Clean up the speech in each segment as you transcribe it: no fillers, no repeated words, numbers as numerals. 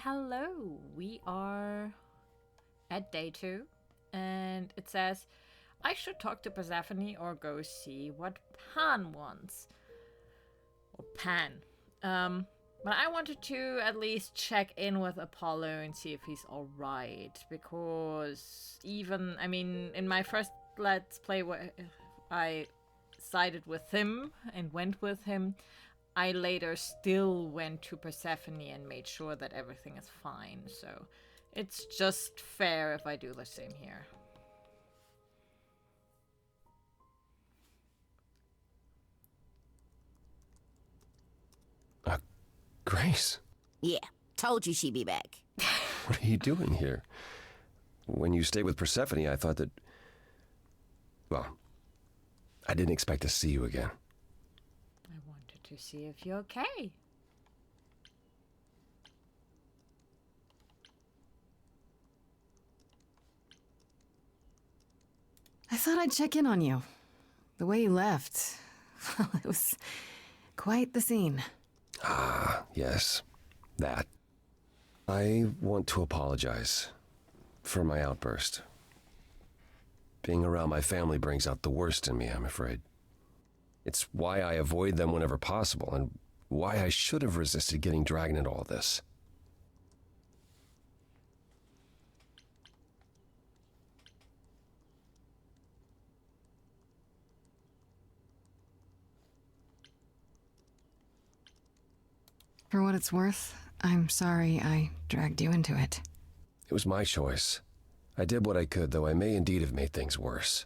hello. We are at day 2, and it says, I should talk to Persephone or go see what Pan wants. Or Pan. But I wanted to at least check in with Apollo and see if he's alright, because in my first Let's Play where I sided with him and went with him, I later still went to Persephone and made sure that everything is fine, so it's just fair if I do the same here. Grace? Yeah, told you she'd be back. What are you doing here? When you stayed with Persephone, I thought that... Well, I didn't expect to see you again. I wanted to see if you're okay. I thought I'd check in on you. The way you left, well, it was quite the scene. Ah, yes. That. I want to apologize for my outburst. Being around my family brings out the worst in me, I'm afraid. It's why I avoid them whenever possible, and why I should have resisted getting dragged into all this. For what it's worth, I'm sorry I dragged you into it. It was my choice. I did what I could, though I may indeed have made things worse.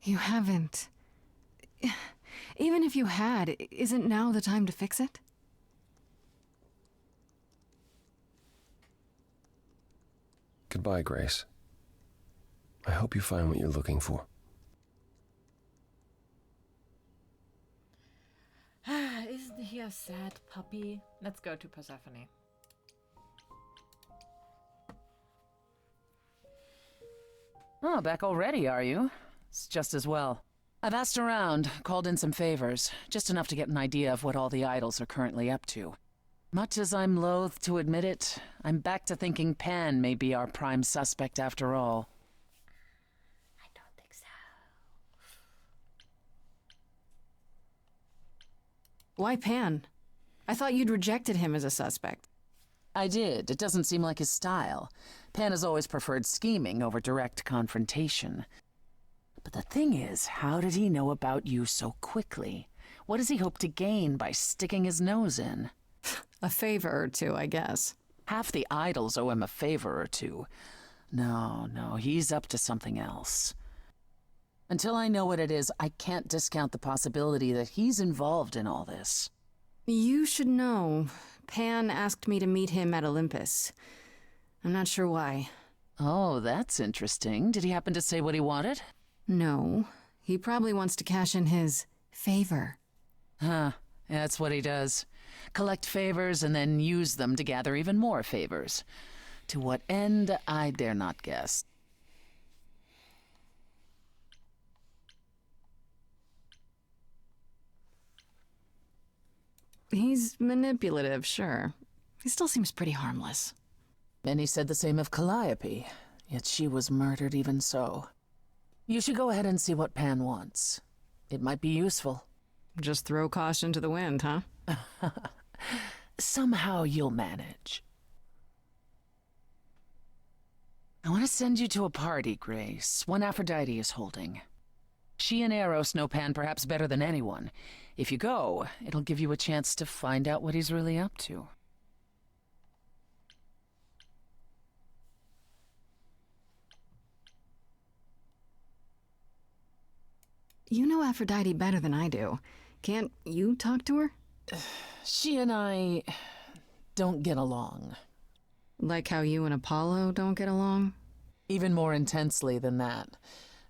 You haven't. Even if you had, isn't now the time to fix it? Goodbye, Grace. I hope you find what you're looking for. Isn't he a sad puppy? Let's go to Persephone. Oh, back already, are you? It's just as well. I've asked around, called in some favors, just enough to get an idea of what all the idols are currently up to. Much as I'm loath to admit it, I'm back to thinking Pan may be our prime suspect after all. I don't think so. Why Pan? I thought you'd rejected him as a suspect. I did. It doesn't seem like his style. Pan has always preferred scheming over direct confrontation. But the thing is, how did he know about you so quickly? What does he hope to gain by sticking his nose in? A favor or two, I guess. Half the idols owe him a favor or two. No, he's up to something else. Until I know what it is, I can't discount the possibility that he's involved in all this. You should know. Pan asked me to meet him at Olympus. I'm not sure why. Oh, that's interesting. Did he happen to say what he wanted? No. He probably wants to cash in his favor. Huh. That's what he does. Collect favors and then use them to gather even more favors. To what end, I dare not guess. He's manipulative, sure. He still seems pretty harmless. Many said the same of Calliope, yet she was murdered even so. You should go ahead and see what Pan wants. It might be useful. Just throw caution to the wind, huh? Somehow you'll manage. I want to send you to a party, Grace, one Aphrodite is holding. She and Eros know Pan perhaps better than anyone. If you go, it'll give you a chance to find out what he's really up to. You know Aphrodite better than I do. Can't you talk to her? She and I don't get along. Like how you and Apollo don't get along? Even more intensely than that.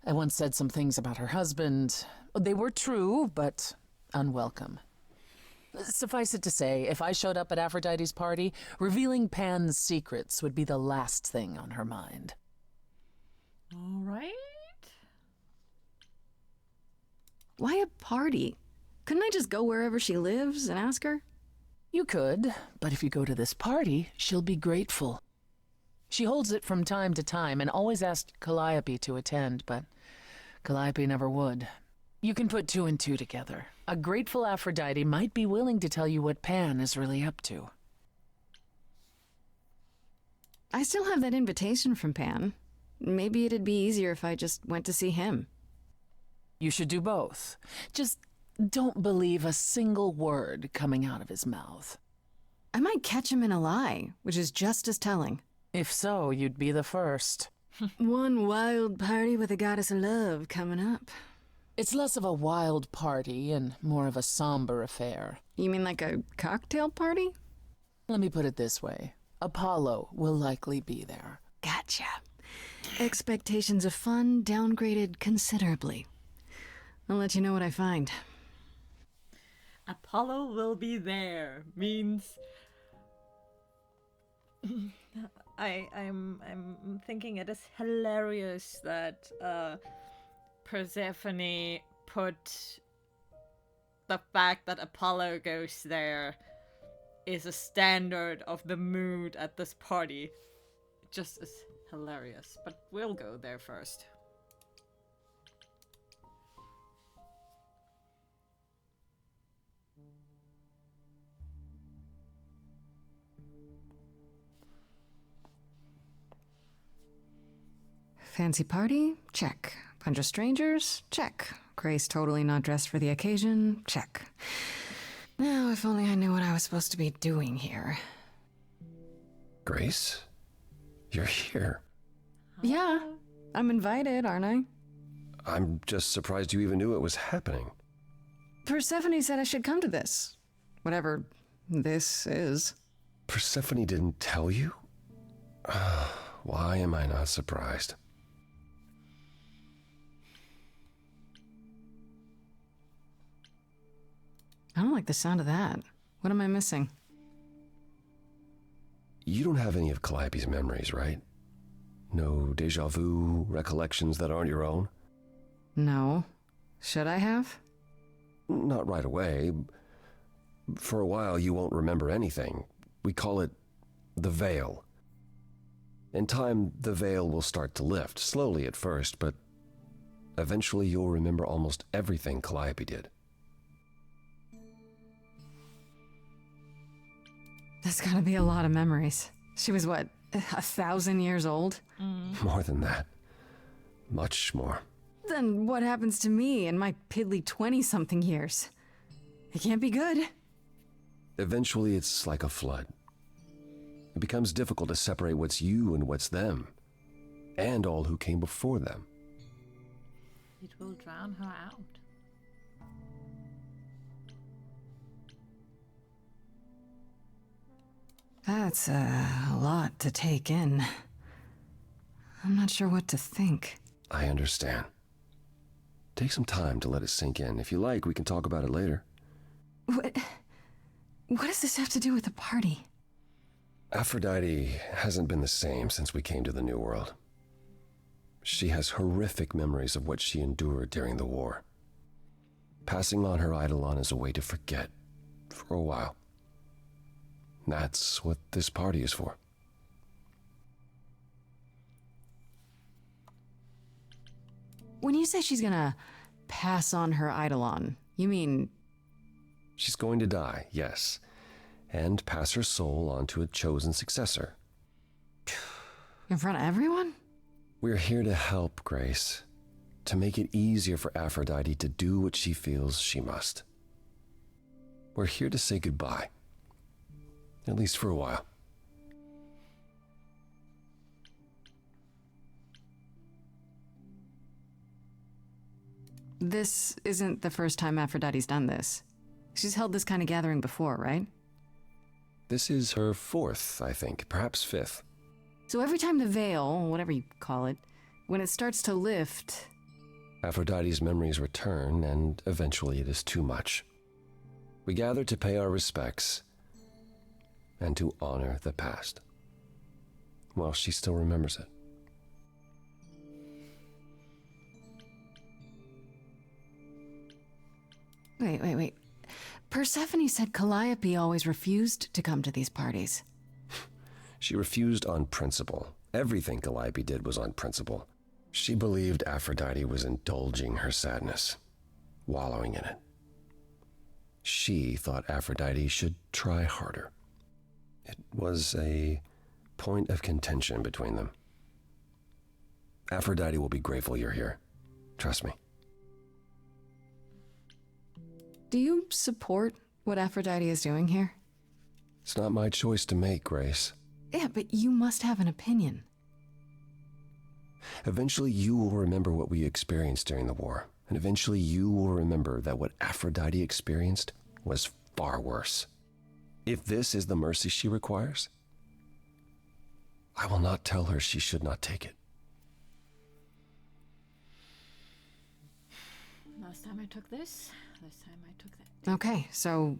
I once said some things about her husband. They were true, but unwelcome. Suffice it to say, if I showed up at Aphrodite's party, revealing Pan's secrets would be the last thing on her mind. All right. Why a party? Couldn't I just go wherever she lives and ask her? You could, but if you go to this party, she'll be grateful. She holds it from time to time and always asked Calliope to attend, but Calliope never would. You can put two and two together. A grateful Aphrodite might be willing to tell you what Pan is really up to. I still have that invitation from Pan. Maybe it'd be easier if I just went to see him. You should do both. Just don't believe a single word coming out of his mouth. I might catch him in a lie, which is just as telling. If so, you'd be the first. One wild party with a goddess of love coming up. It's less of a wild party and more of a somber affair. You mean like a cocktail party? Let me put it this way. Apollo will likely be there. Gotcha. Expectations of fun downgraded considerably. I'll let you know what I find. Apollo will be there means I'm thinking it is hilarious that Persephone put the fact that Apollo goes there is a standard of the mood at this party. It just is hilarious, but we'll go there first. Fancy party? Check. Bunch of strangers? Check. Grace totally not dressed for the occasion? Check. Now, if only I knew what I was supposed to be doing here. Grace? You're here. Yeah, I'm invited, aren't I? I'm just surprised you even knew it was happening. Persephone said I should come to this. Whatever this is. Persephone didn't tell you? Why am I not surprised? I don't like the sound of that. What am I missing? You don't have any of Calliope's memories, right? No deja vu, recollections that aren't your own? No. Should I have? Not right away. For a while, you won't remember anything. We call it the veil. In time, the veil will start to lift, slowly at first, but eventually you'll remember almost everything Calliope did. That's gotta be a lot of memories. She was, what, 1,000 years old? More than that. Much more. Then what happens to me in my piddly 20-something years? It can't be good. Eventually, it's like a flood. It becomes difficult to separate what's you and what's them, and all who came before them. It will drown her out. That's a lot to take in. I'm not sure what to think. I understand. Take some time to let it sink in. If you like, we can talk about it later. What does this have to do with the party? Aphrodite hasn't been the same since we came to the New World. She has horrific memories of what she endured during the war. Passing on her eidolon is a way to forget, for a while. That's what this party is for. When you say she's gonna pass on her eidolon, you mean... She's going to die, yes, and pass her soul on to a chosen successor. in front of everyone? We're here to help, Grace. To make it easier for Aphrodite to do what she feels she must. We're here to say goodbye. At least for a while. This isn't the first time Aphrodite's done this. She's held this kind of gathering before, right? This is her fourth, I think, perhaps fifth. So every time the veil, whatever you call it, when it starts to lift... Aphrodite's memories return, and eventually it is too much. We gather to pay our respects and to honor the past. Well, she still remembers it. Wait. Persephone said Calliope always refused to come to these parties. She refused on principle. Everything Calliope did was on principle. She believed Aphrodite was indulging her sadness, wallowing in it. She thought Aphrodite should try harder. It was a point of contention between them. Aphrodite will be grateful you're here. Trust me. Do you support what Aphrodite is doing here? It's not my choice to make, Grace. Yeah, but you must have an opinion. Eventually you will remember what we experienced during the war, and eventually you will remember that what Aphrodite experienced was far worse. If this is the mercy she requires, I will not tell her she should not take it. Last time I took this time I took that. Okay, so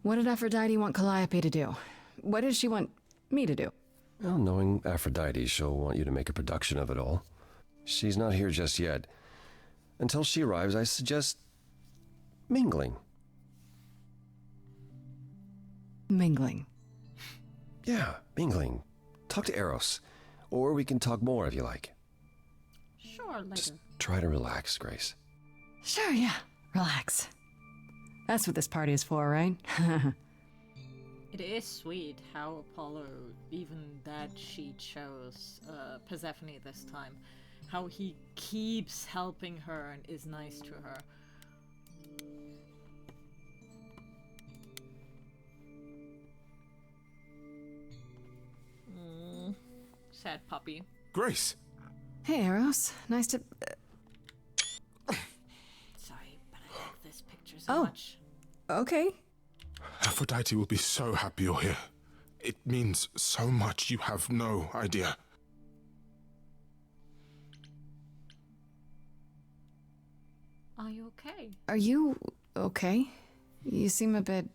what did Aphrodite want Calliope to do? What did she want me to do? Well, knowing Aphrodite, she'll want you to make a production of it all. She's not here just yet. Until she arrives, I suggest mingling. Mingling. Yeah, mingling. Talk to Eros. Or we can talk more if you like. Sure, later. Just try to relax, Grace. Sure, yeah. Relax. That's what this party is for, right? It is sweet how Apollo, even that she chose Persephone this time, how he keeps helping her and is nice to her. Sad puppy. Grace! Hey, Eros. Nice to... Sorry, but I like this picture so Oh. much. Okay. Aphrodite will be so happy you're here. It means so much you have no idea. Are you okay? Are you okay? You seem a bit...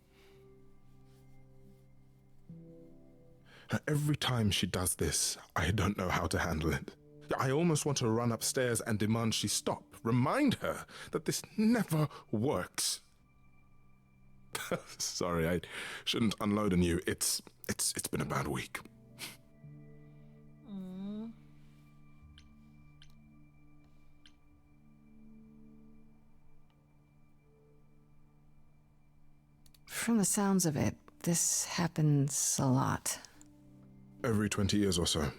Every time she does this, I don't know how to handle it. I almost want to run upstairs and demand she stop. Remind her that this never works. Sorry, I shouldn't unload on you. It's been a bad week. From the sounds of it, this happens a lot. Every 20 years or so.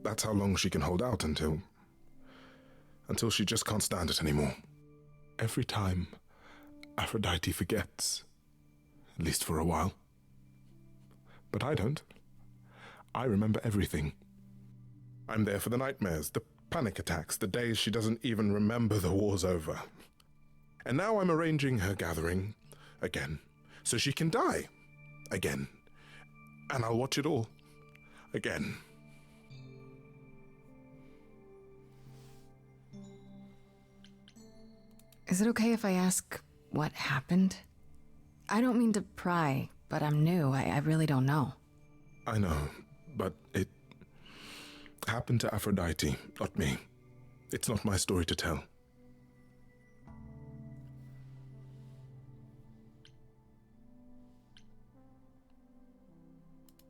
That's how long she can hold out until she just can't stand it anymore. Every time, Aphrodite forgets. At least for a while. But I don't. I remember everything. I'm there for the nightmares, the panic attacks, the days she doesn't even remember the war's over. And now I'm arranging her gathering again, so she can die again. And I'll watch it all again. Is it okay if I ask what happened? I don't mean to pry, but I'm new. I really don't know. I know, but it happened to Aphrodite, not me. It's not my story to tell.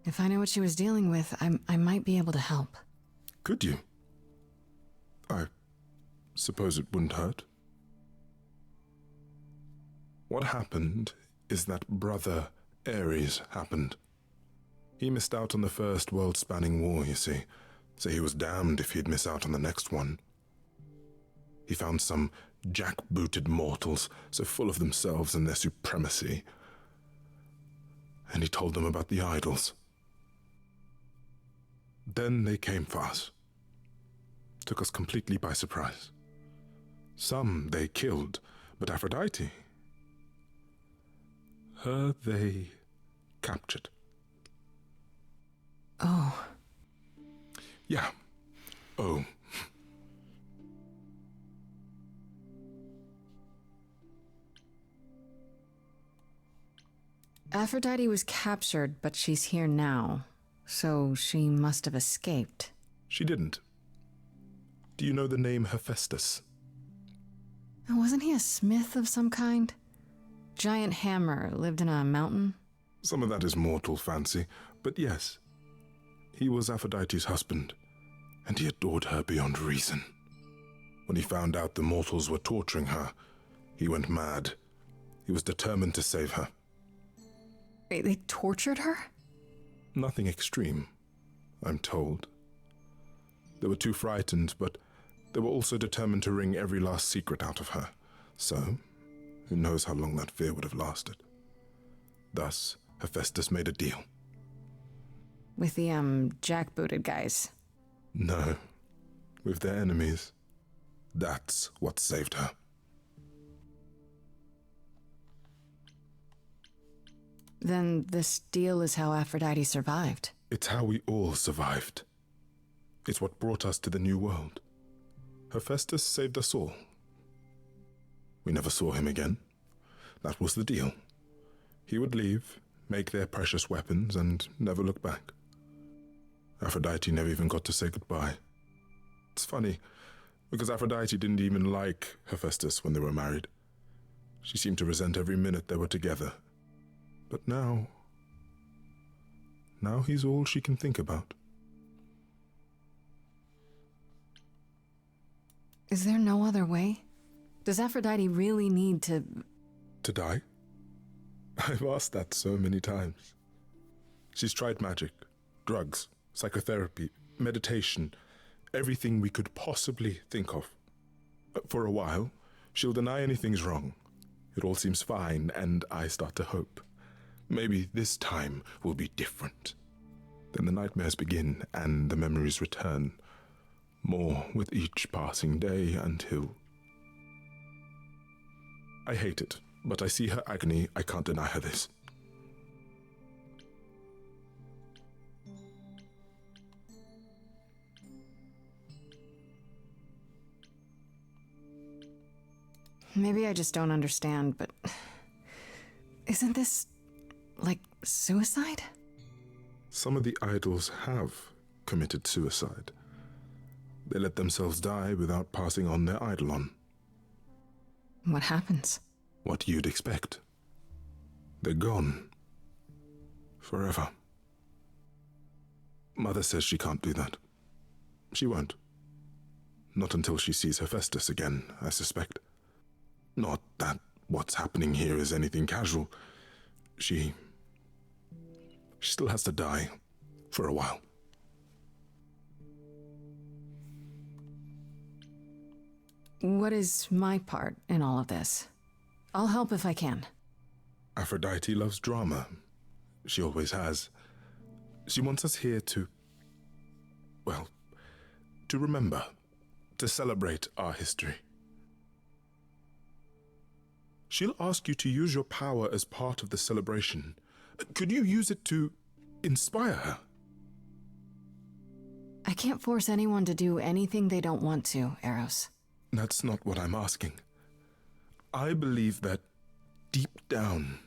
If I know what she was dealing with, I might be able to help. Could you? I suppose it wouldn't hurt. What happened is that Brother Ares happened. He missed out on the first world-spanning war, you see, so he was damned if he'd miss out on the next one. He found some jackbooted mortals so full of themselves and their supremacy, and he told them about the idols. Then they came for us. Took us completely by surprise. Some they killed, but Aphrodite, her they captured. Oh. Yeah. Oh. Aphrodite was captured, but she's here now. So she must have escaped. She didn't. Do you know the name Hephaestus? Wasn't he a smith of some kind? giant hammer lived in a mountain? Some of that is mortal fancy, but yes. He was Aphrodite's husband, and he adored her beyond reason. When he found out the mortals were torturing her, he went mad. He was determined to save her. Wait, they tortured her? Nothing extreme, I'm told. They were too frightened, but they were also determined to wring every last secret out of her. So, who knows how long that fear would have lasted. Thus, Hephaestus made a deal. With the, jackbooted guys. No, with their enemies. That's what saved her. Then this deal is how Aphrodite survived. It's how we all survived. It's what brought us to the new world. Hephaestus saved us all. We never saw him again. That was the deal. He would leave, make their precious weapons, and never look back. Aphrodite never even got to say goodbye. It's funny, because Aphrodite didn't even like Hephaestus when they were married. She seemed to resent every minute they were together. But now he's all she can think about. Is there no other way? Does Aphrodite really need to... To die? I've asked that so many times. She's tried magic, drugs, psychotherapy, meditation, everything we could possibly think of. For a while, she'll deny anything's wrong. It all seems fine, and I start to hope. Maybe this time will be different. Then the nightmares begin, and the memories return. More with each passing day until... I hate it, but I see her agony. I can't deny her this. Maybe I just don't understand, but... Isn't this... like suicide? Some of the idols have committed suicide. They let themselves die without passing on their eidolon. What happens? What you'd expect. They're gone. Forever. Mother says she can't do that. She won't. Not until she sees Hephaestus again, I suspect. Not that what's happening here is anything casual. She still has to die for a while. What is my part in all of this? I'll help if I can. Aphrodite loves drama. She always has. She wants us here to... well, to remember, to celebrate our history. She'll ask you to use your power as part of the celebration. Could you use it to inspire her? I can't force anyone to do anything they don't want to, Eros. That's not what I'm asking. I believe that deep down,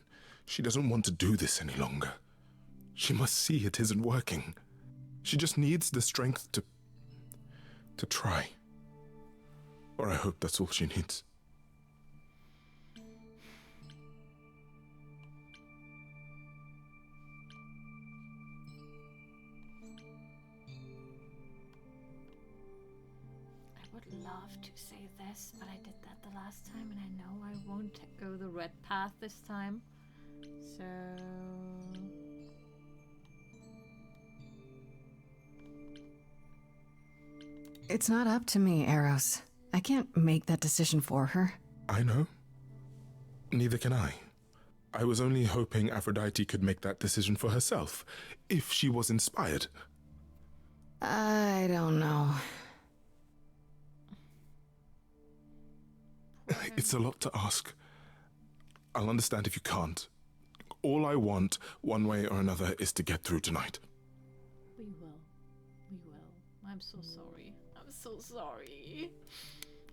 she doesn't want to do this any longer. She must see it isn't working. She just needs the strength to try. Or I hope that's all she needs. I would love to say this, but I did that the last time, and I know I won't go the red path this time. So... It's not up to me, Eros. I can't make that decision for her. I know. Neither can I. I was only hoping Aphrodite could make that decision for herself, if she was inspired. I don't know. It's a lot to ask. I'll understand if you can't. All I want, one way or another, is to get through tonight. We will. We will. I'm so sorry. I'm so sorry.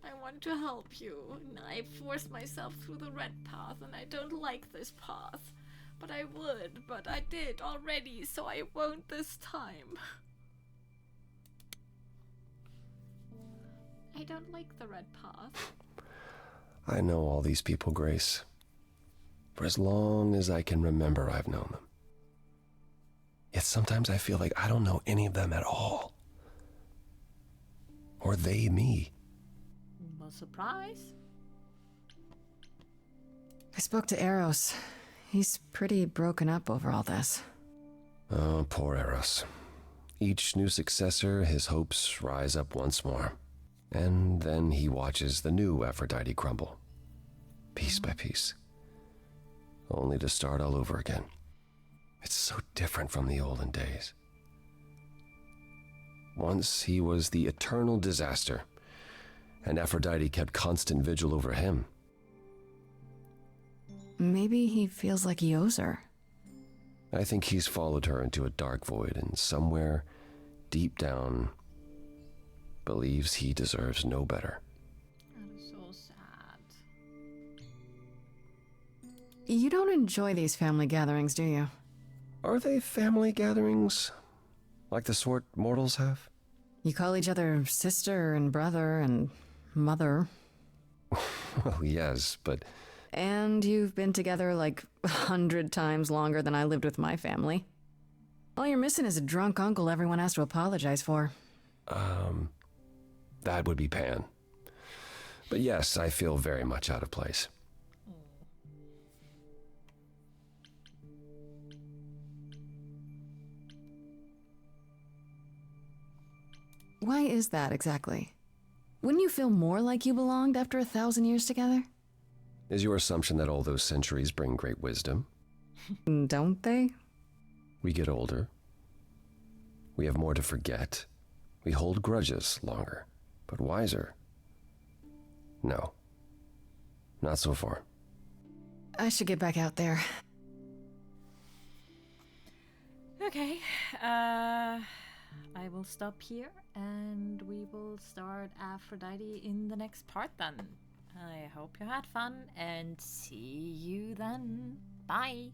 I want to help you, and I forced myself through the red path, and I don't like this path. But I would, but I did already, so I won't this time. I don't like the red path. I know all these people, Grace. For as long as I can remember, I've known them. Yet sometimes I feel like I don't know any of them at all. Or they me. Well, surprise. I spoke to Eros. He's pretty broken up over all this. Oh, poor Eros. Each new successor, his hopes rise up once more. And then he watches the new Aphrodite crumble, piece by piece, only to start all over again. It's so different from the olden days. Once he was the eternal disaster, and Aphrodite kept constant vigil over him. Maybe he feels like he owes her. I think he's followed her into a dark void, and somewhere, deep down, believes he deserves no better. That is so sad. You don't enjoy these family gatherings, do you? Are they family gatherings? Like the sort mortals have? You call each other sister and brother and mother. Well, yes, but And you've been together like 100 times longer than I lived with my family. All you're missing is a drunk uncle everyone has to apologize for. that would be Pan. But yes, I feel very much out of place. Why is that exactly? Wouldn't you feel more like you belonged after 1,000 years together? Is your assumption that all those centuries bring great wisdom? Don't they? We get older. We have more to forget. We hold grudges longer, but wiser. No. Not so far. I should get back out there. Okay, I will stop here and we will start Aphrodite in the next part then. I hope you had fun and see you then. Bye!